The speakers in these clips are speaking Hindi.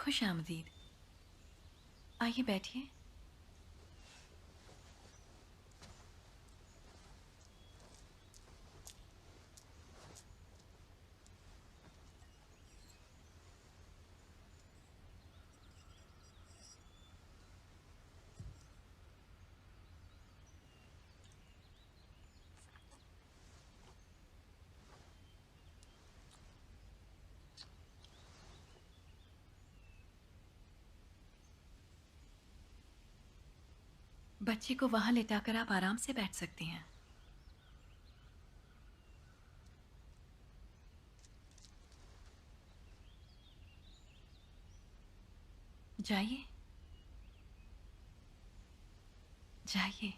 खुश आमदीद। आइए बैठिए। बच्चे को वहां लेटाकर आप आराम से बैठ सकती हैं। जाइए, जाइए।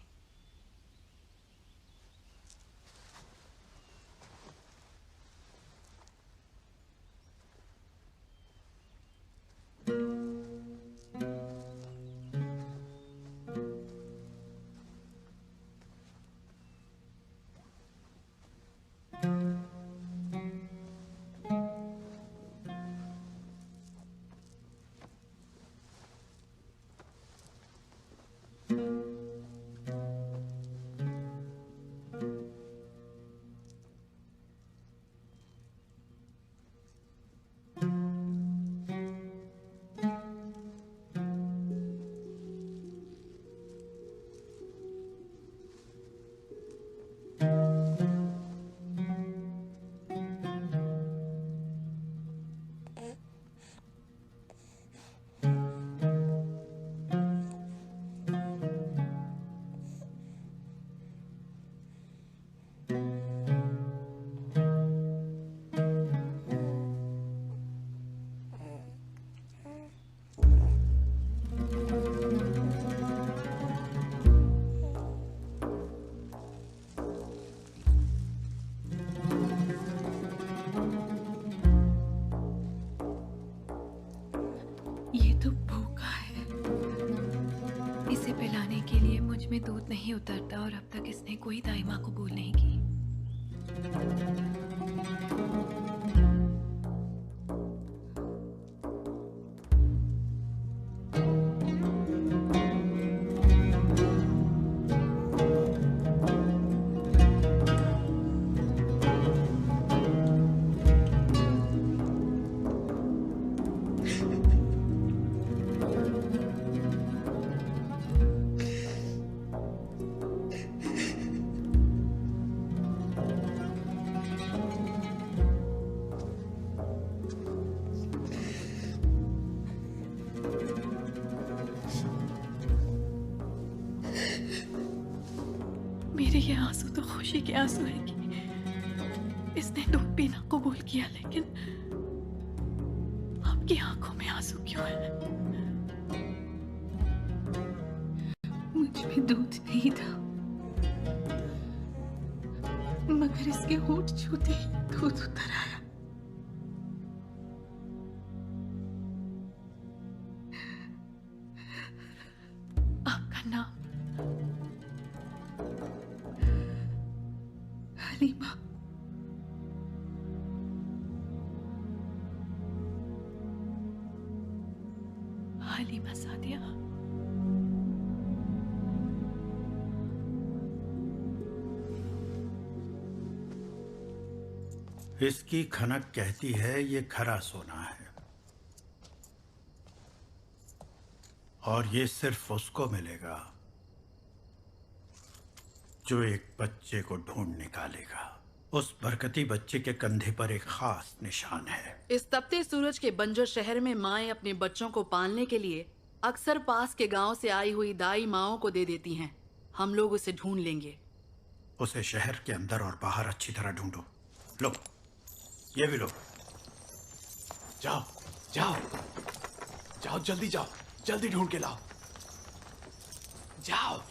ये तो भूखा है। इसे पिलाने के लिए मुझ में दूध नहीं उतरता और अब तक इसने कोई दाई माँ कबूल नहीं की। मेरे ये आंसू तो खुशी के आंसू हैं कि इसने दूध पीना कबूल किया, लेकिन आपकी आंखों में आंसू क्यों है? मुझ में दूध नहीं था, मगर इसके होंठ छूते ही दूध उतर आया। आपका नाम? हलीमा। हलीमा सादिया। इसकी खनक कहती है ये खरा सोना है, और ये सिर्फ उसको मिलेगा जो एक बच्चे को ढूंढ निकालेगा। उस बरकती बच्चे के कंधे पर एक खास निशान है। इस तपते सूरज के बंजर शहर में माएं अपने बच्चों को पालने के लिए अक्सर पास के गांव से आई हुई दाई माओं को दे देती हैं। हम लोग उसे ढूंढ लेंगे। उसे शहर के अंदर और बाहर अच्छी तरह ढूंढो। लो, ये भी लो। जाओ जाओ जाओ, जल्दी जाओ, जल्दी ढूंढ के लाओ। जाओ।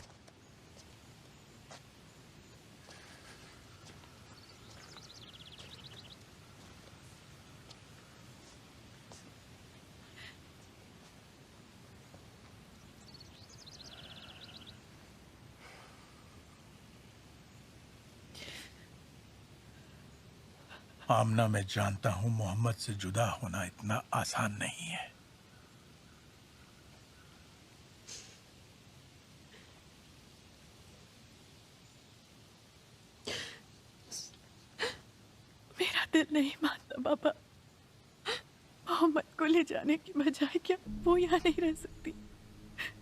आमना, मैं जानता हूं मोहम्मद से जुदा होना इतना आसान नहीं है, दिल नहीं मानता पापा। मोहम्मद को ले जाने की बजाय क्या वो यहाँ नहीं रह सकती?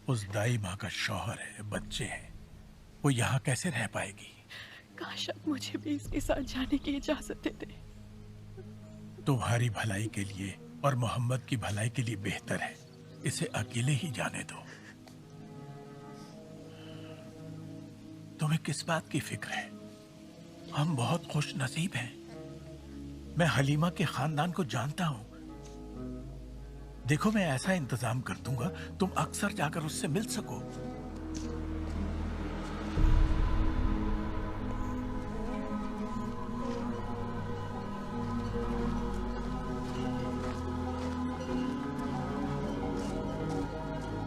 उस दाई माँ का शौहर है, बच्चे हैं, वो यहाँ कैसे रह पाएगी? काश आप मुझे भी इसके साथ जाने की इजाजत देते। तुम्हारी भलाई के लिए और मोहम्मद की भलाई के लिए बेहतर है इसे अकेले ही जाने दो। तुम्हें किस बात की फिक्र है? हम बहुत खुश नसीब हैं। मैं हलीमा के खानदान को जानता हूं। देखो, मैं ऐसा इंतजाम कर दूंगा तुम अक्सर जाकर उससे मिल सको।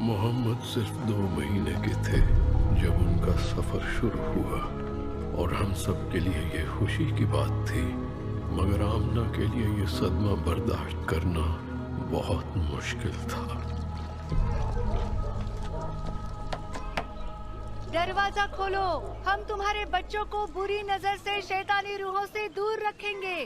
मोहम्मद सिर्फ 2 महीने के थे जब उनका सफर शुरू हुआ और हम सब के लिए ये खुशी की बात थी, मगर आमना के लिए ये सदमा बर्दाश्त करना बहुत मुश्किल था। दरवाजा खोलो, हम तुम्हारे बच्चों को बुरी नजर से, शैतानी रूहों से दूर रखेंगे।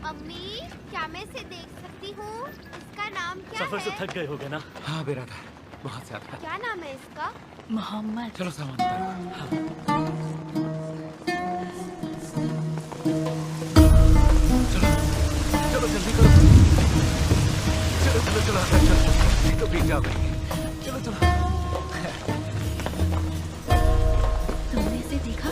अम्मी, क्या मैं इसे देख सकती हूँ? इसका नाम क्या सफर है? से थक गए होगे ना? हाँ बेरादर, बहुत ज्यादा। क्या नाम है इसका? मोहम्मद। चलो सामान उतारो। हाँ। चलो जल्दी करो। चलो तो बीत जाओ। चलो तुमने इसे देखा?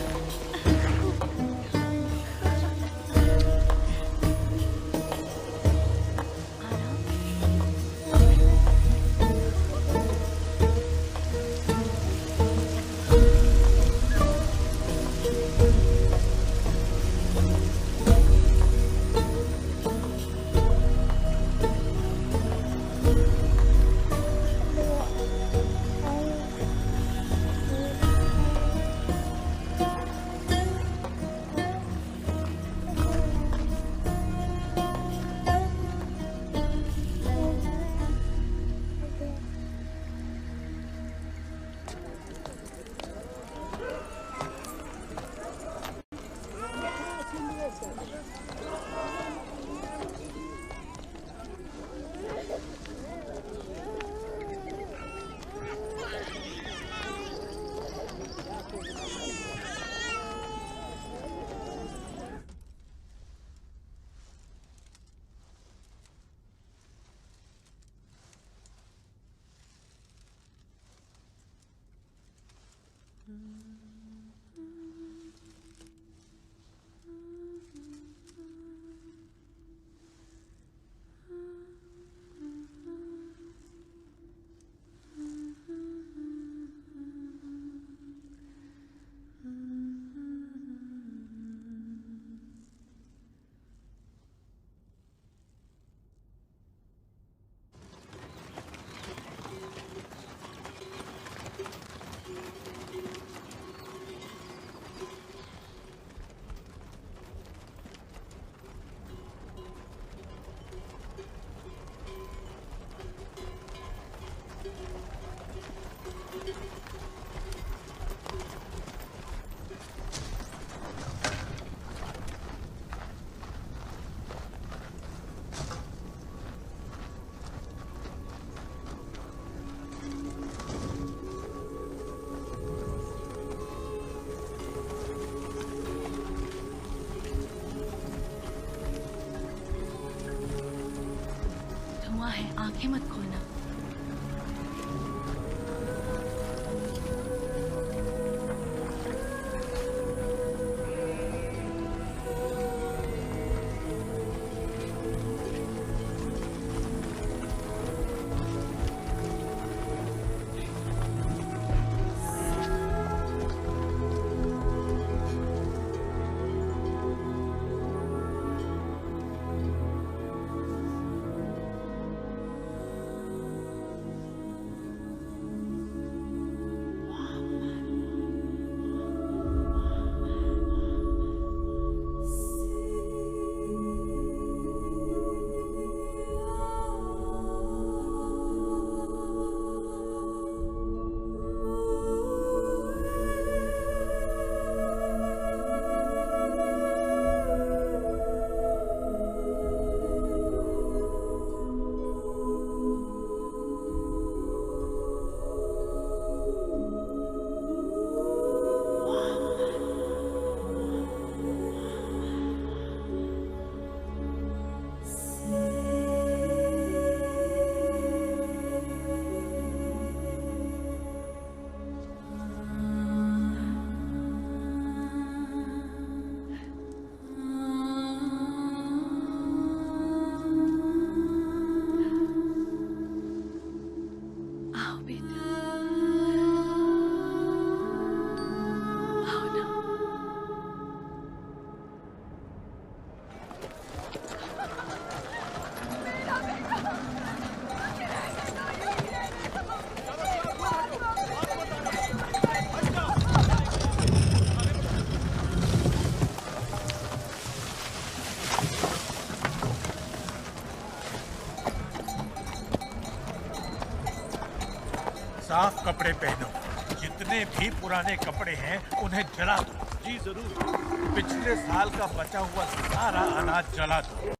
धुआं है, आंखें मत खोलना। साफ कपड़े पहनो। जितने भी पुराने कपड़े हैं उन्हें जला दो। जी जरूर। पिछले साल का बचा हुआ सारा अनाज जला दो।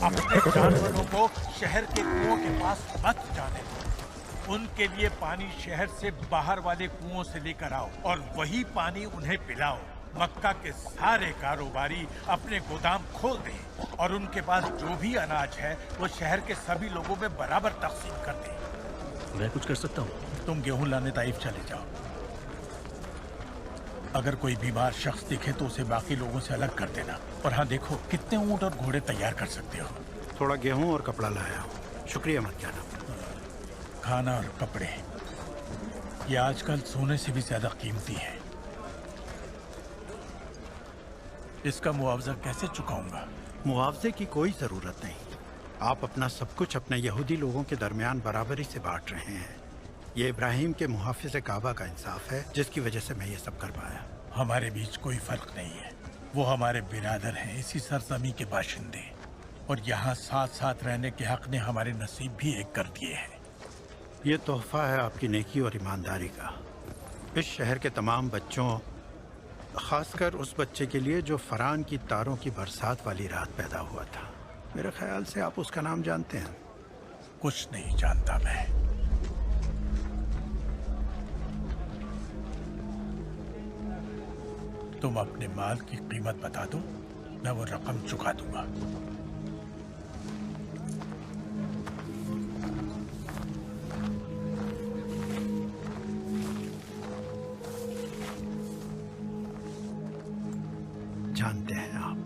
अपने जानवरों को शहर के कुओं के पास मत जाने दो। उनके लिए पानी शहर से बाहर वाले कुओं से लेकर आओ और वही पानी उन्हें पिलाओ। मक्का के सारे कारोबारी अपने गोदाम खोल दें और उनके पास जो भी अनाज है वो शहर के सभी लोगों में बराबर तकसीम कर दें। मैं कुछ कर सकता हूँ? तुम गेहूं लाने ताइफ चले जाओ। अगर कोई बीमार शख्स दिखे तो उसे बाकी लोगों से अलग कर देना। और हाँ देखो, कितने ऊंट और घोड़े तैयार कर सकते हो। थोड़ा गेहूं और कपड़ा लाया हूँ, शुक्रिया मत कहना। खाना और कपड़े ये आजकल सोने से भी ज्यादा कीमती है। इसका मुआवजा कैसे चुकाऊंगा? मुआवजे की कोई जरूरत नहीं। आप अपना सब कुछ अपने यहूदी लोगों के दरमियान बराबरी से बांट रहे हैं। ये इब्राहिम के मुहाफिज काबा का इंसाफ है जिसकी वजह से मैं ये सब कर पाया। हमारे बीच कोई फर्क नहीं है। वो हमारे बिरादर हैं, इसी सरजमी के बाशिंदे, और यहाँ साथ साथ रहने के हक ने हमारे नसीब भी एक कर दिए हैं। ये तोहफा है आपकी नेकी और ईमानदारी का। इस शहर के तमाम बच्चों, खासकर उस बच्चे के लिए जो फरान की तारों की बरसात वाली रात पैदा हुआ था। मेरे ख्याल से आप उसका नाम जानते हैं। कुछ नहीं जानता मैं। तुम अपने माल की कीमत बता दो, मैं वो रकम चुका दूंगा। जानते हैं आप,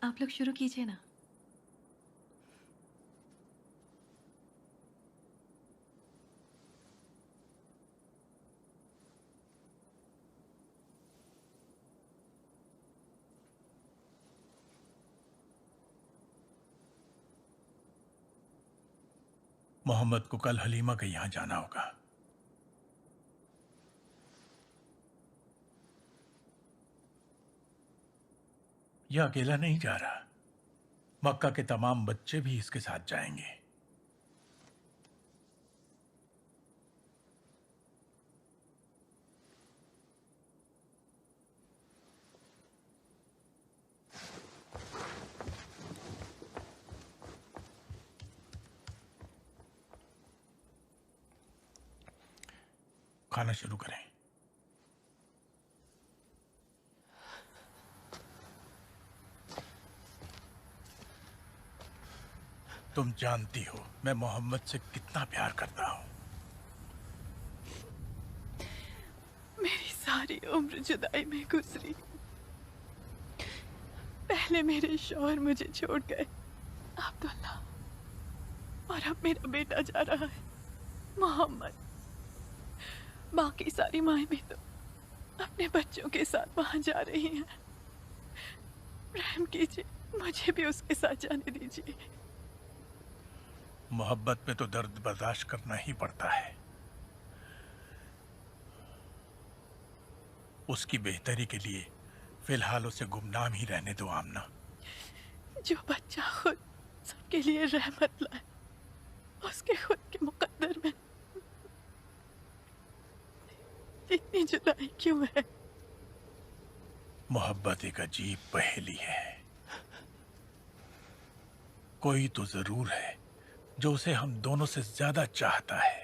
आप लोग शुरू कीजिए ना। मोहम्मद को कल हलीमा के यहाँ जाना होगा। यह अकेला नहीं जा रहा, मक्का के तमाम बच्चे भी इसके साथ जाएंगे। खाना शुरू करें। तुम जानती हो मैं मोहम्मद से कितना प्यार करता हूं। मेरी सारी उम्र जुदाई में गुजरी। पहले मेरे शौहर मुझे छोड़ गए, अब्दुल्ला, और अब मेरा बेटा जा रहा है, मोहम्मद। बाकी सारी माएं भी तो अपने बच्चों के साथ वहां जा रही हैं। रहम कीजिए, मुझे भी उसके साथ जाने दीजिए। मोहब्बत में तो दर्द बर्दाश्त करना ही पड़ता है। उसकी बेहतरी के लिए फिलहाल उसे गुमनाम ही रहने दो आमना। जो बच्चा खुद सबके लिए रहमत लाए, उसके खुद के मुकद्दर में इतनी जुदाई क्यों है? मोहब्बत एक अजीब पहेली है। कोई तो जरूर है जो उसे हम दोनों से ज्यादा चाहता है,